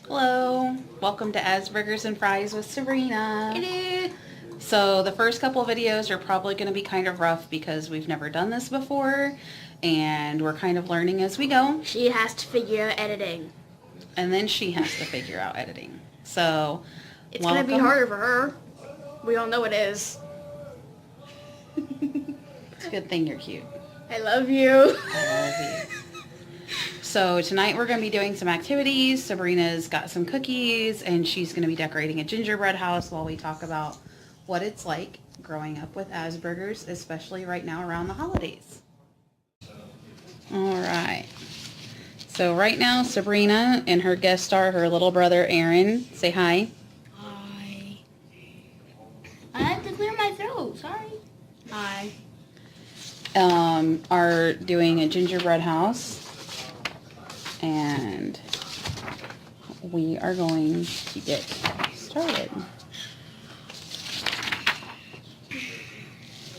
Hello, welcome to Asperger's and Fries with Sabrina. Hello. So the first couple videos are probably going to be kind of rough because we've never done this before and we're kind of learning as we go. She has to figure out editing. And then she has to figure out editing. So, It's going to be harder for her. We all know it is. It's a good thing you're cute. I love you. I love you. So tonight we're going to be doing some activities. Sabrina's got some cookies and she's going to be decorating a gingerbread house while we talk about what it's like growing up with Asperger's, especially right now around the holidays. All right. So right now Sabrina and her guest star, her little brother Aaron, say hi. Hi. I have to clear my throat. Sorry. Hi. Are doing a gingerbread house. And we are going to get started.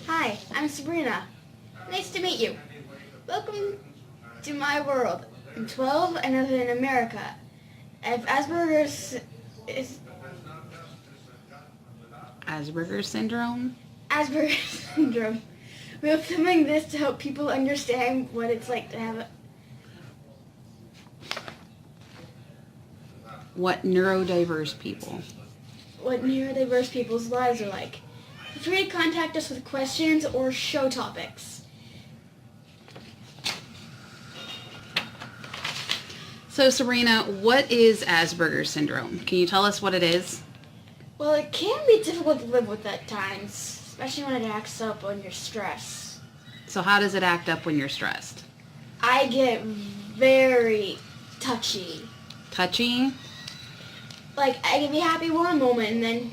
Hi, I'm Sabrina. Nice to meet you. Welcome to my world. I'm 12 and I live in America. I have Asperger's Syndrome? Asperger's syndrome. We're filming this to help people understand what it's like to have What neurodiverse people's lives are like. Feel free to contact us with questions or show topics. So Sabrina, what is Asperger's syndrome? Can you tell us what it is? Well, it can be difficult to live with at times, especially when it acts up when you're stressed. So how does it act up when you're stressed? I get very touchy. Touchy? Like, I can be happy one moment and then,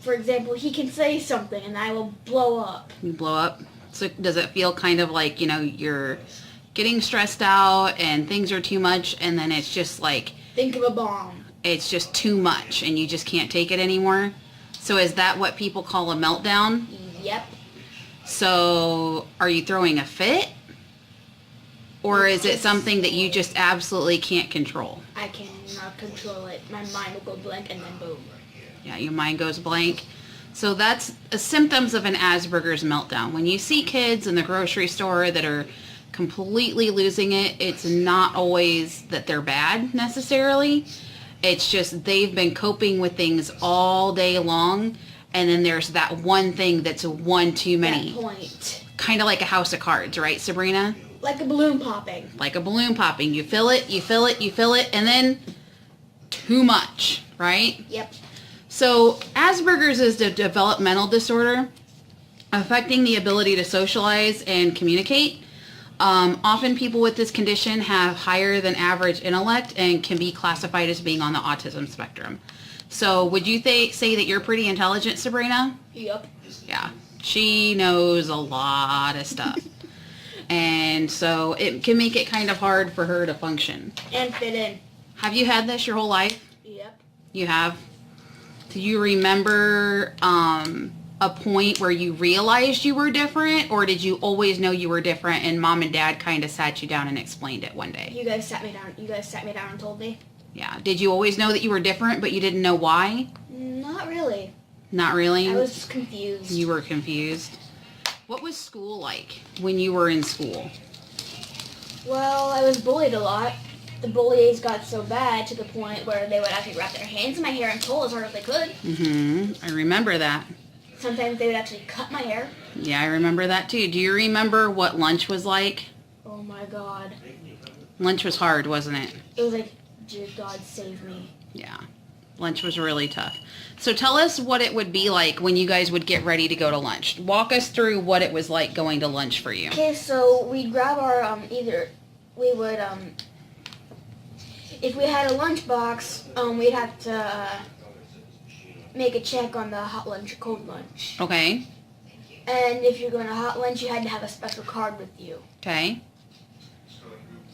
for example, he can say something and I will blow up. You blow up? So does it feel kind of like, you're getting stressed out and things are too much and then it's just like... Think of a bomb. It's just too much and you just can't take it anymore? So is that what people call a meltdown? Yep. So are you throwing a fit? Or is it something that you just absolutely can't control? I cannot control it. My mind will go blank and then boom. Yeah, your mind goes blank. So that's symptoms of an Asperger's meltdown. When you see kids in the grocery store that are completely losing it, it's not always that they're bad necessarily. It's just they've been coping with things all day long, and then there's that one thing that's one too many. That point. Kind of like a house of cards, right, Sabrina? Like a balloon popping. Like a balloon popping. You fill it, you fill it, you fill it, and then too much, right? Yep. So Asperger's is a developmental disorder affecting the ability to socialize and communicate. Often people with this condition have higher than average intellect and can be classified as being on the autism spectrum. So would you say that you're pretty intelligent, Sabrina? Yep. Yeah. She knows a lot of stuff. And so it can make it kind of hard for her to function. And fit in. Have you had this your whole life? Yep. You have? Do you remember a point where you realized you were different, or did you always know you were different and mom and dad kind of sat you down and explained it one day? You guys sat me down and told me. Yeah. Did you always know that you were different, but you didn't know why? Not really. Not really? I was confused. You were confused. What was school like when you were in school? Well, I was bullied a lot. The bullies got so bad to the point where they would actually wrap their hands in my hair and pull as hard as they could. Mm-hmm. I remember that. Sometimes they would actually cut my hair. Yeah, I remember that too. Do you remember what lunch was like? Oh my God. Lunch was hard, wasn't it? It was like, dear God, save me. Yeah. Lunch was really tough. So tell us what it would be like when you guys would get ready to go to lunch. Walk us through what it was like going to lunch for you. Okay, so we'd grab our, if we had a lunch box, we'd have to make a check on the hot lunch or cold lunch. Okay. And if you're going to hot lunch, you had to have a special card with you. Okay.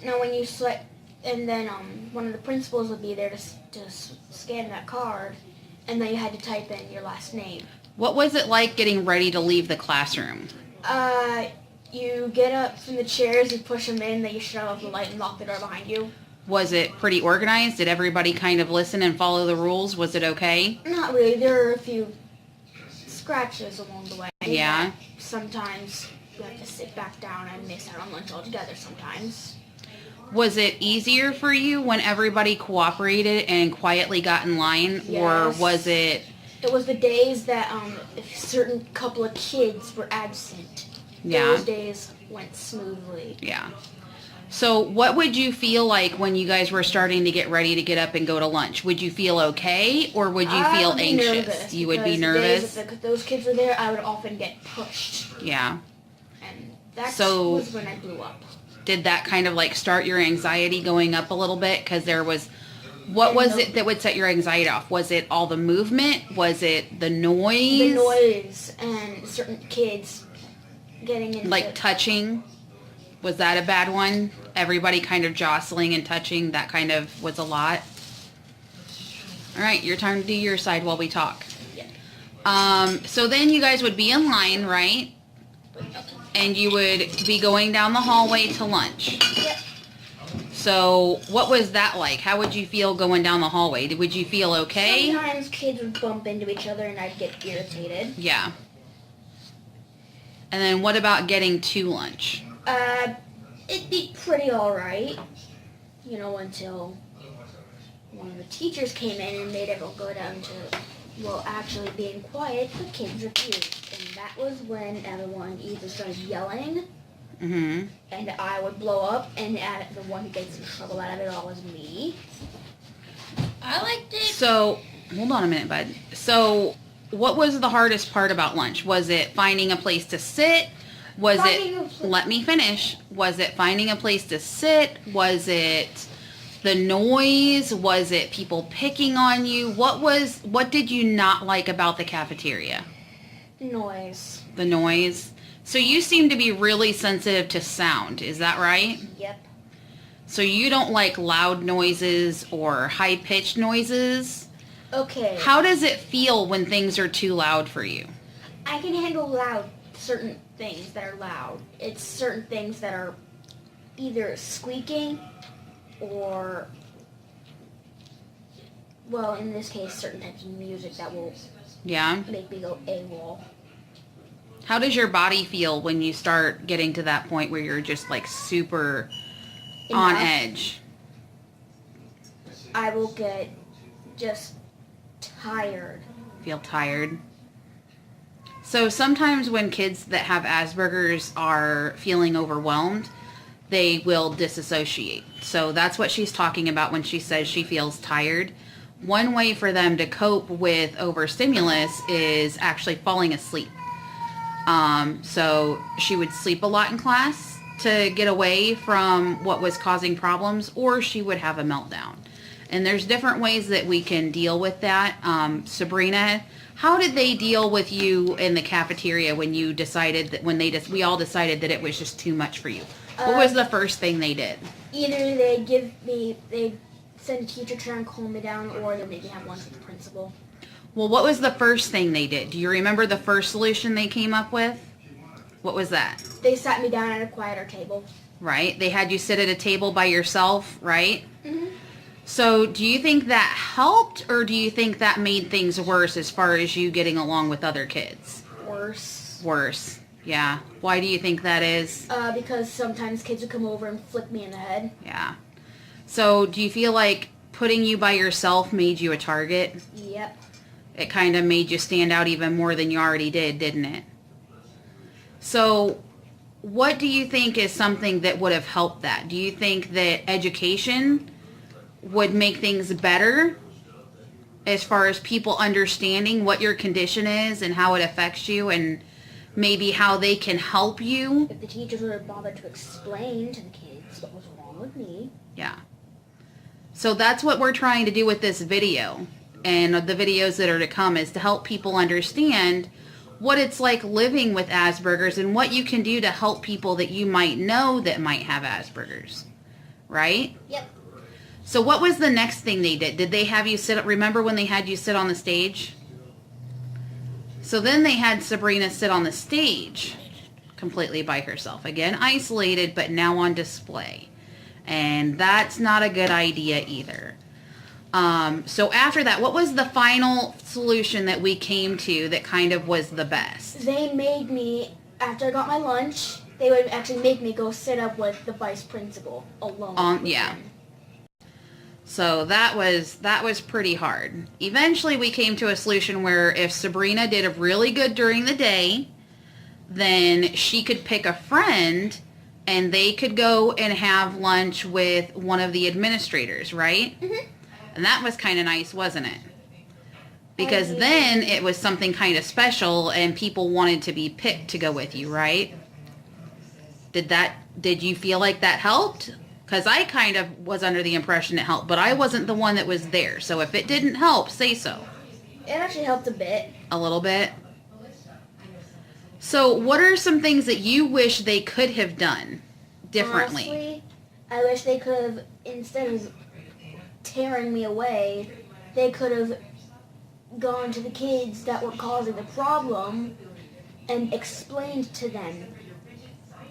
Now when you select, and then one of the principals would be there to scan that card, and then you had to type in your last name. What was it like getting ready to leave the classroom? You get up from the chairs, you push them in, then you shut off the light and lock the door behind you. Was it pretty organized? Did everybody kind of listen and follow the rules? Was it okay? Not really. There are a few scratches along the way. Yeah. Sometimes you have to sit back down and miss out on lunch altogether sometimes. Was it easier for you when everybody cooperated and quietly got in line? Yes. Or was it... It was the days that a certain couple of kids were absent. Yeah. Those days went smoothly. Yeah. So what would you feel like when you guys were starting to get ready to get up and go to lunch? Would you feel okay, or would you feel anxious? Nervous, you would be because the nervous? days that those kids were there, I would often get pushed. Yeah. And that So- was when I blew up. Did that kind of like start your anxiety going up a little bit? Because there was... What was it that would set your anxiety off? Was it all the movement? Was it the noise? The noise and certain kids getting into... Like touching? Was that a bad one? Everybody kind of jostling and touching, that kind of was a lot? All right, your time to do your side while we talk. Yeah. So then you guys would be in line, right? And you would be going down the hallway to lunch. Yep. So what was that like? How would you feel going down the hallway? Would you feel okay? Sometimes kids would bump into each other and I'd get irritated. Yeah. And then what about getting to lunch? It'd be pretty alright. You know, until one of the teachers came in and made everyone go down to, well, actually being quiet, the kids refused. And that was when everyone either started yelling, Mm-hmm. and I would blow up, and the one who gets in trouble out of it all was me. I liked it. So, hold on a minute, bud. So, what was the hardest part about lunch? Was it finding a place to sit? Was let me finish. Was it finding a place to sit? Was it the noise? Was it people picking on you? What did you not like about the cafeteria? Noise. The noise. So you seem to be really sensitive to sound. Is that right? Yep. So you don't like loud noises or high-pitched noises? Okay. How does it feel when things are too loud for you? I can handle certain things that are loud. It's certain things that are either squeaking or, well, in this case, certain types of music that will Yeah? make me go AWOL. How does your body feel when you start getting to that point where you're just like super on Enough. edge? I will get just tired. Feel tired? So sometimes when kids that have Asperger's are feeling overwhelmed, they will disassociate. So that's what she's talking about when she says she feels tired. One way for them to cope with overstimulus is actually falling asleep. So she would sleep a lot in class to get away from what was causing problems, or she would have a meltdown. And there's different ways that we can deal with that. Sabrina, how did they deal with you in the cafeteria when you decided that, we all decided that it was just too much for you? What was the first thing they did? Either they'd send a teacher to try and calm me down, or they'd maybe have lunch with the principal. Well, what was the first thing they did? Do you remember the first solution they came up with? What was that? They sat me down at a quieter table. Right? They had you sit at a table by yourself, right? Mm-hmm. So do you think that helped, or do you think that made things worse as far as you getting along with other kids? Worse. Worse. Yeah. Why do you think that is? Because sometimes kids would come over and flick me in the head. Yeah. So do you feel like putting you by yourself made you a target? Yep. It kind of made you stand out even more than you already did, didn't it? So what do you think is something that would have helped that? Do you think that education would make things better as far as people understanding what your condition is and how it affects you, and maybe how they can help you? If the teachers would have bothered to explain to the kids what was wrong with me. Yeah. So that's what we're trying to do with this video, and the videos that are to come, is to help people understand what it's like living with Asperger's and what you can do to help people that you might know that might have Asperger's. Right? Yep. So what was the next thing they did? Did they have you sit, remember when they had you sit on the stage? So then they had Sabrina sit on the stage completely by herself. Again, isolated, but now on display. And that's not a good idea either. So after that, what was the final solution that we came to that kind of was the best? They made me, after I got my lunch, they would actually make me go sit up with the vice principal alone. Yeah. So that was pretty hard. Eventually we came to a solution where if Sabrina did really good during the day, then she could pick a friend and they could go and have lunch with one of the administrators, right? Mm-hmm. And that was kind of nice, wasn't it? Because then it was something kind of special and people wanted to be picked to go with you, right? Did you feel like that helped? Because I kind of was under the impression it helped, but I wasn't the one that was there. So if it didn't help, say so. It actually helped a bit. A little bit? So what are some things that you wish they could have done differently? Honestly, I wish they could have, instead of tearing me away, they could have gone to the kids that were causing the problem and explained to them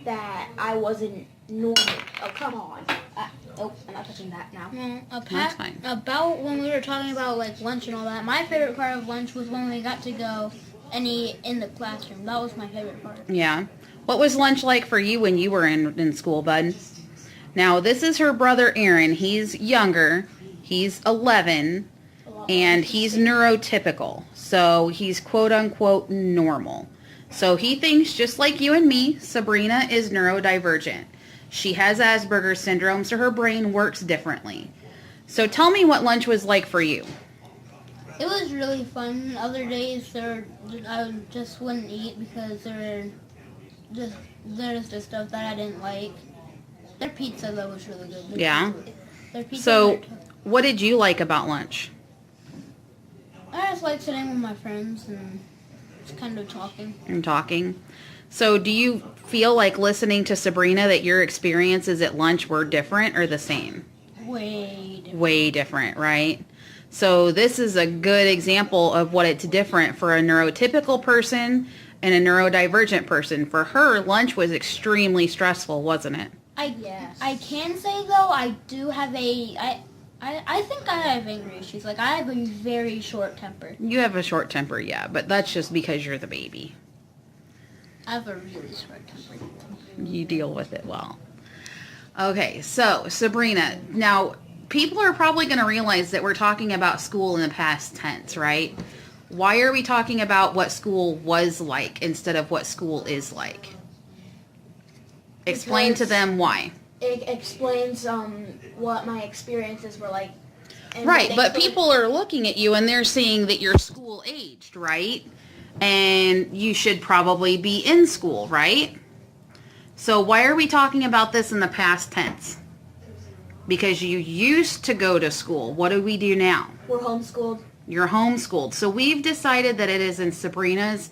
that I wasn't normal. Oh, come on. I'm not touching that now. That's fine. About when we were talking about like lunch and all that, my favorite part of lunch was when we got to go and eat in the classroom. That was my favorite part. Yeah. What was lunch like for you when you were in school, bud? Now, this is her brother, Aaron. He's younger. He's 11, and he's neurotypical. So he's quote-unquote normal. So he thinks, just like you and me, Sabrina is neurodivergent. She has Asperger syndrome, so her brain works differently. So tell me what lunch was like for you. It was really fun. Other days I just wouldn't eat because there's just stuff that I didn't like. Their pizza though was really good. Their pizza. So what did you like about lunch? I just like sitting with my friends and just kind of talking. And talking. So do you feel like listening to Sabrina that your experiences at lunch were different or the same? Way different. Way different, right? So this is a good example of what it's different for a neurotypical person and a neurodivergent person. For her, lunch was extremely stressful, wasn't it? I can say though, I do have I think I have anger issues. Like I have a very short temper. You have a short temper, yeah, but that's just because you're the baby. I have a really short temper. You deal with it well. Okay, so Sabrina, now people are probably going to realize that we're talking about school in the past tense, right? Why are we talking about what school was like instead of what school is like? Explain to them why. It explains what my experiences were like. Right, but people are looking at you and they're seeing that you're school aged, right? And you should probably be in school, right? So why are we talking about this in the past tense? Because you used to go to school. What do we do now? We're homeschooled. You're homeschooled. So we've decided that it is in Sabrina's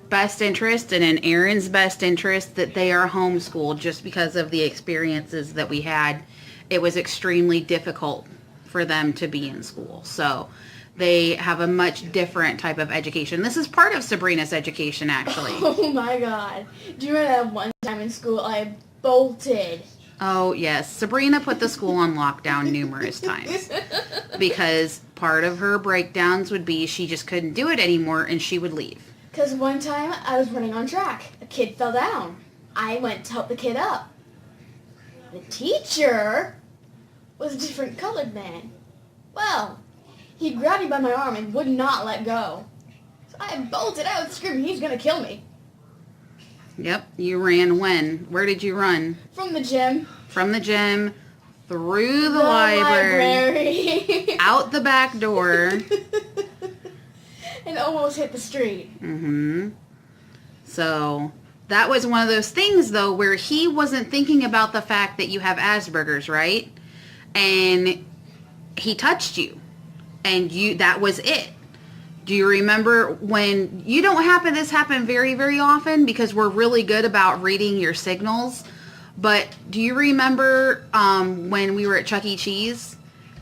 best interest and in Aaron's best interest that they are homeschooled just because of the experiences that we had. It was extremely difficult for them to be in school. So they have a much different type of education. This is part of Sabrina's education, actually. Oh my God. Do you remember that one time in school I bolted? Oh, yes. Sabrina put the school on lockdown numerous times because part of her breakdowns would be she just couldn't do it anymore and she would leave. Because one time I was running on track. A kid fell down. I went to help the kid up. The teacher was a different colored man. Well, he grabbed me by my arm and would not let go. So I bolted out screaming, he's going to kill me. Yep, you ran when? Where did you run? From the gym. From the gym, through the library, out the back door. And almost hit the street. Mm-hmm. So that was one of those things, though, where he wasn't thinking about the fact that you have Asperger's, right? And he touched you. And that was it. Do you remember when, this happened very, very often because we're really good about reading your signals. But do you remember when we were at Chuck E. Cheese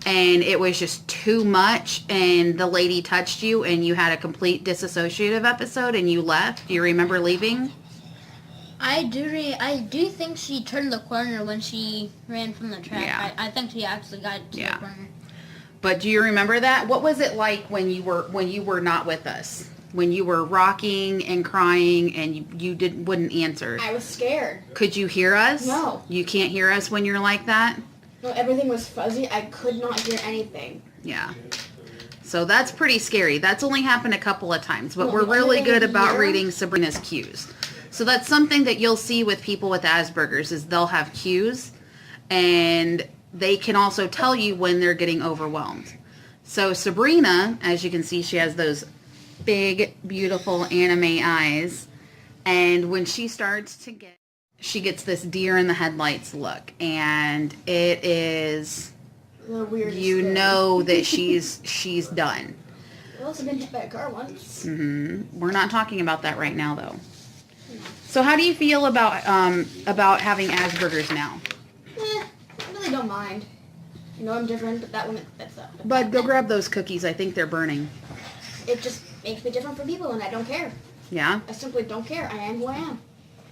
and it was just too much and the lady touched you and you had a complete dissociative episode and you left? Do you remember leaving? I do think she turned the corner when she ran from the track. Yeah. I think she actually got to Yeah. the corner. But do you remember that? What was it like when you were not with us? When you were rocking and crying and you wouldn't answer? I was scared. Could you hear us? No. You can't hear us when you're like that? No, everything was fuzzy. I could not hear anything. Yeah. So that's pretty scary. That's only happened a couple of times, but No, we're the really only good thing about here- reading Sabrina's cues. So that's something that you'll see with people with Asperger's is they'll have cues, and they can also tell you when they're getting overwhelmed. So Sabrina, as you can see, she has those big, beautiful anime eyes, and when she starts to she gets this deer in the headlights look, and it is, The weirdest you thing. know that she's done. I've also been hit by a car once. We're not talking about that right now, though. So how do you feel about having Asperger's now? I really don't mind. You know I'm different, but that's not. Bud, go grab those cookies. I think they're burning. It just makes me different from people, and I don't care. Yeah? I simply don't care. I am who I am.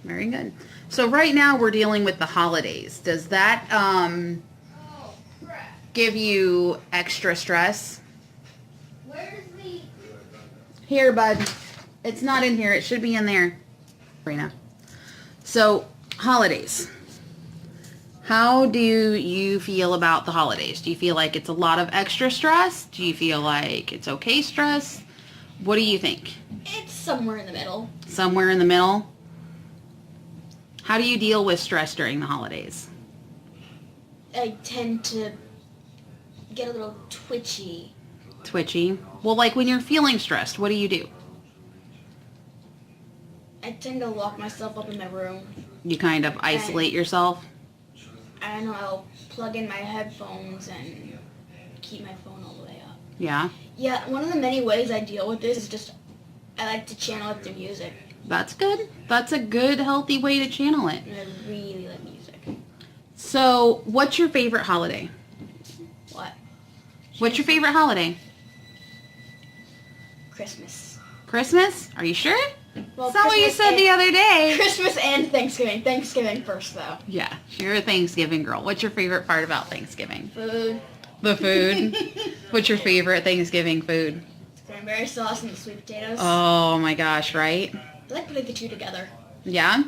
Very good. So right now we're dealing with the holidays. Does that give you extra stress? Where's the... Here, Bud. It's not in here. It should be in there. Sabrina. So, holidays. How do you feel about the holidays? Do you feel like it's a lot of extra stress? Do you feel like it's okay stress? What do you think? It's somewhere in the middle. Somewhere in the middle? How do you deal with stress during the holidays? I tend to get a little twitchy. Twitchy? Well, like when you're feeling stressed, what do you do? I tend to lock myself up in my room. You kind of isolate yourself? I don't know, I'll plug in my headphones and keep my phone all the way up. Yeah? Yeah, one of the many ways I deal with this is just I like to channel it through music. That's good. That's a good, healthy way to channel it. And I really like music. So, what's your favorite holiday? What? What's your favorite holiday? Christmas. Christmas? Are you sure? Well, That's not what you Christmas said and- the other day. Christmas and Thanksgiving. Thanksgiving first, though. Yeah, you're a Thanksgiving girl. What's your favorite part about Thanksgiving? Food. The food. What's your favorite Thanksgiving food? Cranberry sauce and the sweet potatoes. Oh my gosh, right? I like putting the two together. Yeah?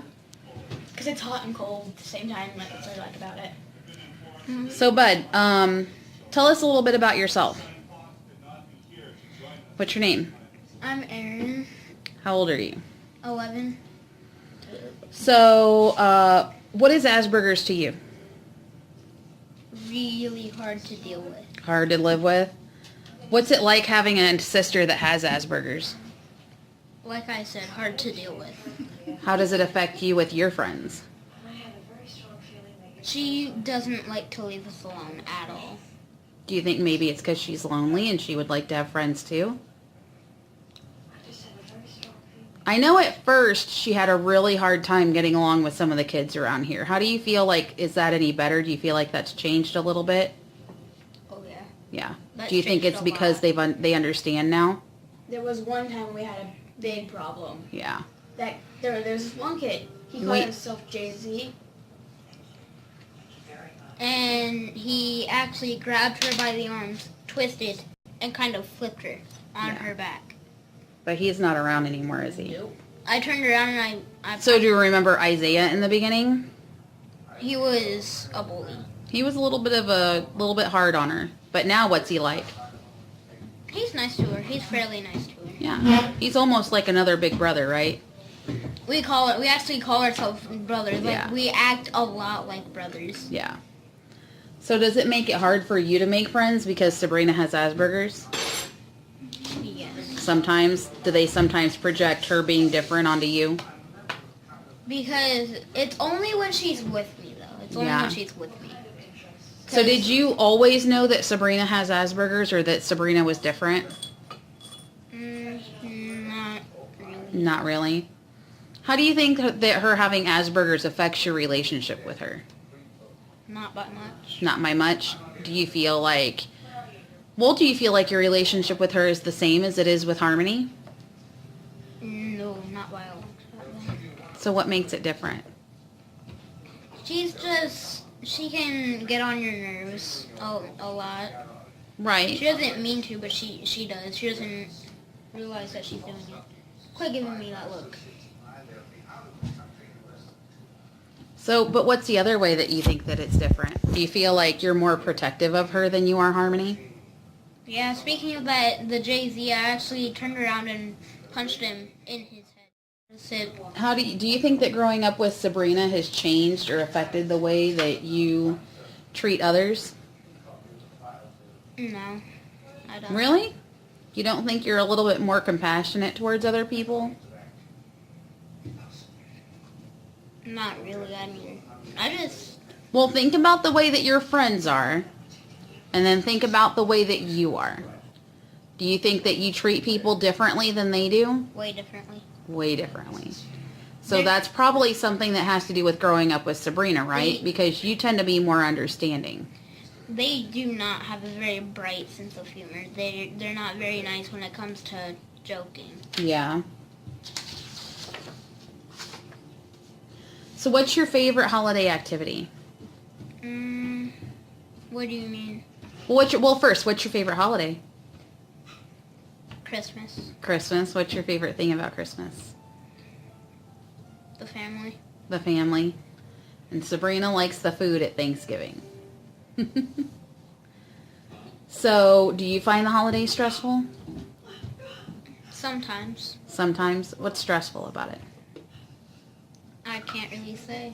Because it's hot and cold at the same time. That's what I like about it. So, Bud, tell us a little bit about yourself. What's your name? I'm Erin, How old are you? 11. So, what is Asperger's to you? Really hard to deal with. Hard to live with? What's it like having a sister that has Asperger's? Like I said, hard to deal with. How does it affect you with your friends? She doesn't like to leave us alone at all. Do you think maybe it's because she's lonely and she would like to have friends too? I know at first she had a really hard time getting along with some of the kids around here. How do you feel like, is that any better? Do you feel like that's changed a little bit? Oh yeah. Yeah. That's Do you think changed it's a because lot. they understand now? There was one time we had a big problem. Yeah. There's this one kid. He called himself Jay-Z. And he actually grabbed her by the arms, twisted, and kind of flipped her on Yeah. her back. But he's not around anymore, is he? Nope. I turned around and I So do you remember Isaiah in the beginning? he was a bully. He was a little bit hard on her. But now what's he like? He's nice to her. He's fairly nice to her. Yeah. He's almost like another big brother, right? We actually call ourselves brothers. Like Yeah. we act a lot like brothers. Yeah. So does it make it hard for you to make friends because Sabrina has Asperger's? Yes. Sometimes? Do they sometimes project her being different onto you? Because it's only when she's with me though. It's only Yeah. when she's with me. So did you always know that Sabrina has Asperger's or that Sabrina was different? Not really. Not really. How do you think that her having Asperger's affects your relationship with her? Not by much. Not by much. Do you feel like your relationship with her is the same as it is with Harmony? No, not by a long shot. So what makes it different? She can get on your nerves a lot. Right. She doesn't mean to, but she does. She doesn't realize that she's doing it. Quit giving me that look. So, but what's the other way that you think that it's different? Do you feel like you're more protective of her than you are Harmony? Yeah, speaking of that, the Jay-Z, I actually turned around and punched him in his head. Said, How do you think that growing up with Sabrina has changed or affected the way that you treat others? no, I don't. Really? You don't think you're a little bit more compassionate towards other people? Not really. I mean, Well, think about the way that your friends are, and then think about the way that you are. Do you think that you treat people differently than they do? way differently. Way differently. So that's probably something that has to do with growing up with Sabrina, right? Because you tend to be more understanding. They do not have a very bright sense of humor. They're not very nice when it comes to joking. Yeah. So what's your favorite holiday activity? What do you mean? Well, first, what's your favorite holiday? Christmas. Christmas. What's your favorite thing about Christmas? The family. The family. And Sabrina likes the food at Thanksgiving. So, do you find the holidays stressful? Sometimes. Sometimes. What's stressful about it? I can't really say.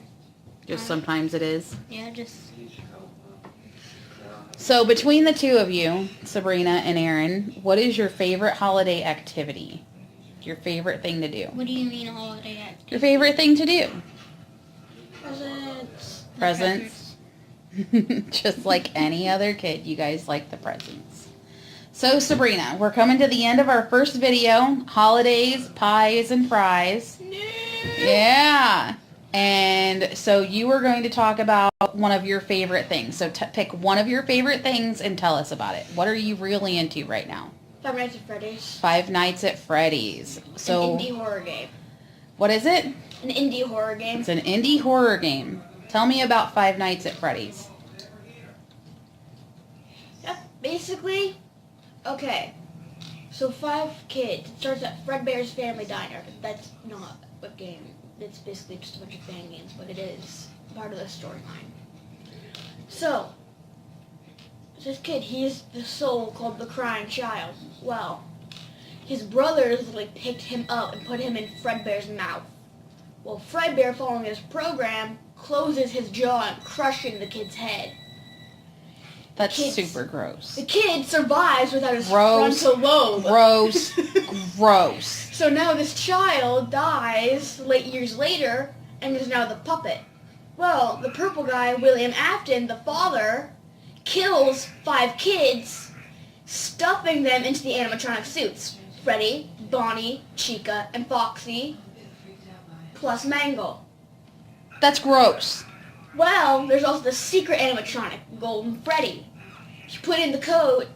Just sometimes it is. Yeah, just... So, between the two of you, Sabrina and Aaron, what is your favorite holiday activity? Your favorite thing to do? What do you mean holiday activity? Your favorite thing to do? Presents. Presents. Just like any other kid, you guys like the presents. So, Sabrina, we're coming to the end of our first video. Holidays, pies, and fries. No. Yeah. And so you were going to talk about one of your favorite things. So pick one of your favorite things and tell us about it. What are you really into right now? Five Nights at Freddy's. Five Nights at Freddy's. So An indie horror game. What is it? An indie horror game. It's an indie horror game. Tell me about Five Nights at Freddy's. Yeah, basically, okay. So 5 kids. It starts at Fredbear's Family Diner. That's not a game. It's basically just a bunch of fan games, but it is part of the storyline. So, this kid, he's the soul called the Crying Child. Well, his brothers picked him up and put him in Fredbear's mouth. Well, Fredbear, following his program, closes his jaw, crushing the kid's head. That's super gross. The kid survives without his Gross. frontal lobe. Gross. Gross. So now this child dies years later and is now the puppet. Well, the purple guy, William Afton, the father, kills 5 kids, stuffing them into the animatronic suits. Freddy, Bonnie, Chica, and Foxy, plus Mangle. That's gross. Well, there's also the secret animatronic, Golden Freddy. If you put in the code,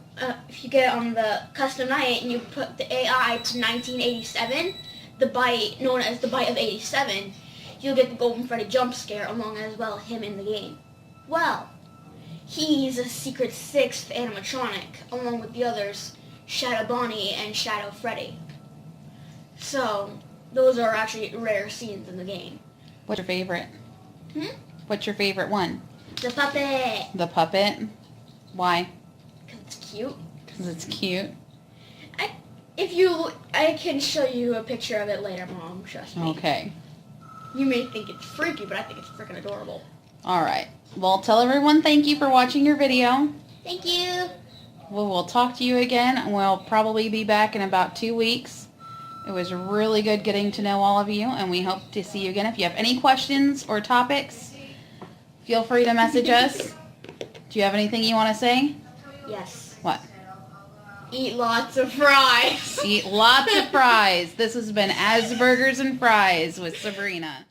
if you get it on the custom night and you put the AI to 1987, the byte known as the byte of 87, you'll get the Golden Freddy jump scare along as well him in the game. Well, he's a secret 6th animatronic along with the others, Shadow Bonnie and Shadow Freddy. So, those are actually rare scenes in the game. What's your favorite? What's your favorite one? The puppet! The puppet? Why? Because it's cute. Because it's cute. I can show you a picture of it later, Mom. Trust me. Okay. You may think it's freaky, but I think it's freaking adorable. All right. Well, tell everyone thank you for watching your video. Thank you. We'll talk to you again, and we'll probably be back in about 2 weeks. It was really good getting to know all of you, and we hope to see you again. If you have any questions or topics, feel free to message us. Do you have anything you want to say? Yes. What? Eat lots of fries. Eat lots of fries. This has been Asperger's and Fries with Sabrina.